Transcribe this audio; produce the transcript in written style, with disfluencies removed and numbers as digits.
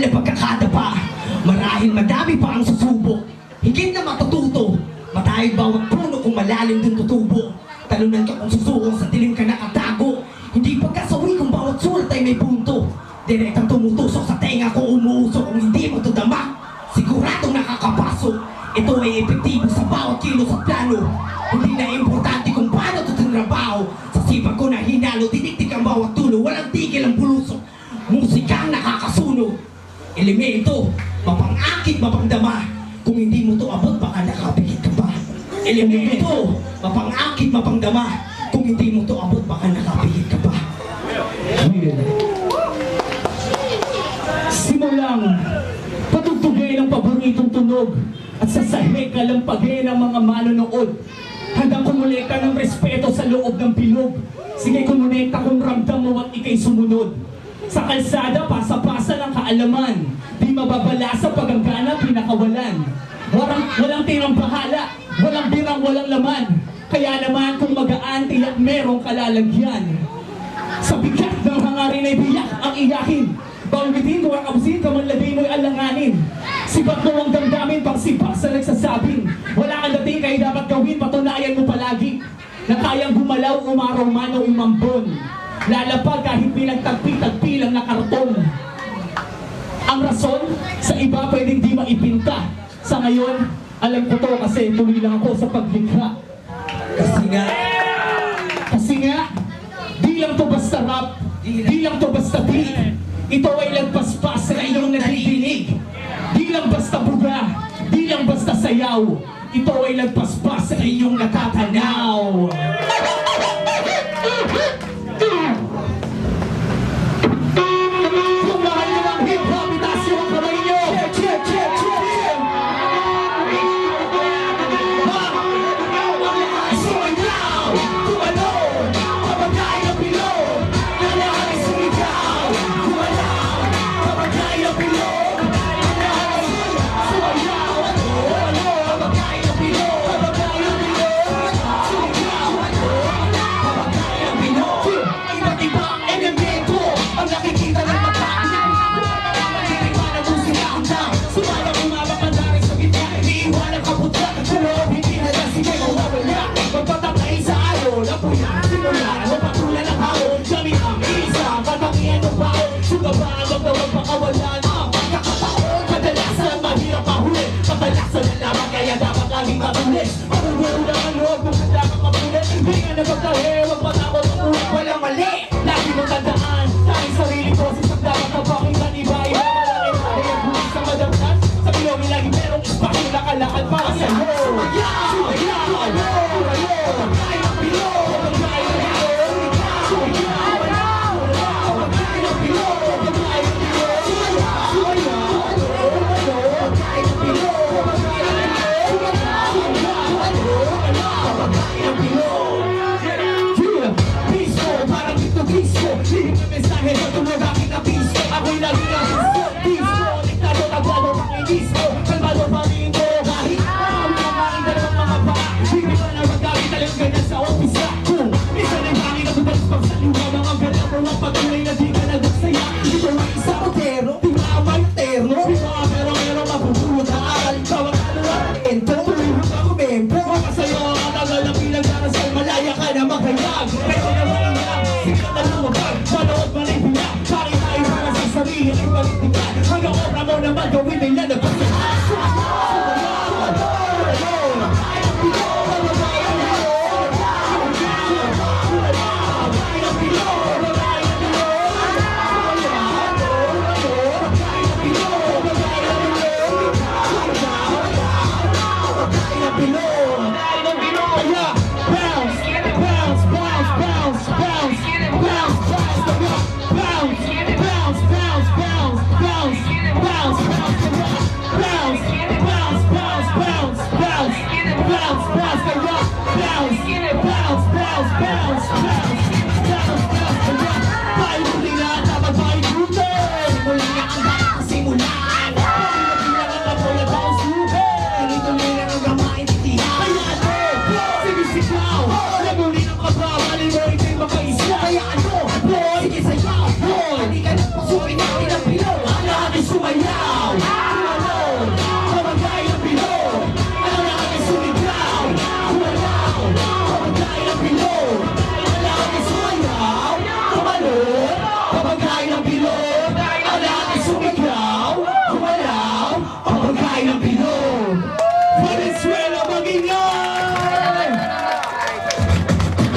na pagkakadapa. Marahil madami pa ang susubok, higit na matututo. Matahid bawat puno kung malalim dun tutubo. Talunan ka kung susukong sa dilim ka nakatago. Hindi pagkasawi kung bawat sulat ay may punto. Direktang tumutusok sa tenga kung umuusok. Kung hindi mo to dama, siguradong nakakapasok. Ito ay epektibo sa bawat kilos at plano. Hindi na importante kung paano ito tinrabaho. Sa sipag ko na hinalo, tiniktik ang bawat tulo. Walang tigil ang bulusok, musika ang nakakasunog. Elemento, mapang-akit, mapangdama. Kung hindi mo to abot, baka nakapikit ka pa. Elemento, mapang-akit, mapangdama. Kung hindi mo to abot, baka nakapikit ka pa. Simulang patugtugay ng paboritong tunog at sasahig kalampagin ng mga manonood. Handang kumulekta ng respeto sa loob ng bilog. Sige kumonekta kung ramdam mo at ikay sumunod. Sa kalsada, pasa-pasa ng kaalaman. Di mababala sa paggagana, pinakawalan. Walang tirang bahala, walang birang, walang laman. Kaya naman kung magaan, tiyak merong kalalagyan. Sa bigat ng hangarin ay biyak ang iyakin. Bawalbitin kung ang kabusin, kamanlagay mo'y alanganin. Sibat mo ang damdamin, pang sipak sa nagsasabing. Wala kang dating kayo dapat gawin, patunayan mo palagi na kayang gumalaw, umaraw man o umambon. Lalapag kahit pinagtagpi-tagpi lang na karton. Ang rason, sa iba pwedeng di maipinta. Sa ngayon, alam ko to kasi tuloy lang ako sa paglikha. Kasi nga, di lang to basta rap, di lang to basta beat. Ito ay lagpaspas sa iyong nadidinig. Di lang basta buga, di lang basta sayaw. Ito ay lagpaspas sa iyong natatanaw. Kung mahal nyo ng hip-hop, itaas nyo ang kamay nyo. Cheer, cheer, cheer, cheer. So now, kung ano, kapagay ng bilog, kailangan ay sumigaw. Kung ano, kapagay ng bilog, kailangan ay sumayaw. Kung ano, kapagay ng bilog, kapagay ng bilog, sumigaw. Kapagay ng bilog, iba't ibang elemento ang nakikita ng mata. Maniripa ng musika ang dam, sumayang umabak ang dari sa gitna. Iniiwan ang kaputla, sa loob hindi na lang sige mawawala. Magpatatay sa alon, apoy na simula, mapatulan ang haon. Gamit ang isa, katangian ng baon. Sugabaan, magdawag pakawalan ang pagkakataon. Kadalasan mahirap mahuli, kadalasan na lamang kaya dapat laging matulis. Mabubuo lang ang loob kung handa kang mabulit. Hindi ka nagpagtahe, wag matakot ang ulang walang mali. Lagi mong tandaan, tayong sarili ko sa dapat na pakinggan iba. Iba malaki tayo ang buhay sa madamnan. Sa pilongin lagi merong espasyo na kalakal para sa'yo. Sumayaw! Kapagay ng bilog! Kapagay ng bilog! Sumayaw! Kapagay ng bilog! Kapagay ng bilog! Sumayaw! Kapagay ng bilog! Kapagay ng bilog! Kapagay ng bilog! Piso, parang ito piso. Lihim na mensahe sa tunog aking napiso. Ako'y lagi na piso. Diktado, taglado, pakinis ko. Kalmado pa rin ko kahit sumayaw, tumalon, kabagay ng pilon. Ang lahat ay sumigaw, kumalaw, kabagay ng pilon. Ang lahat ay sumayaw, tumalon, kabagay ng pilon. Ang lahat ay sumigaw, kumalaw, kabagay ng pilon. Venezuela!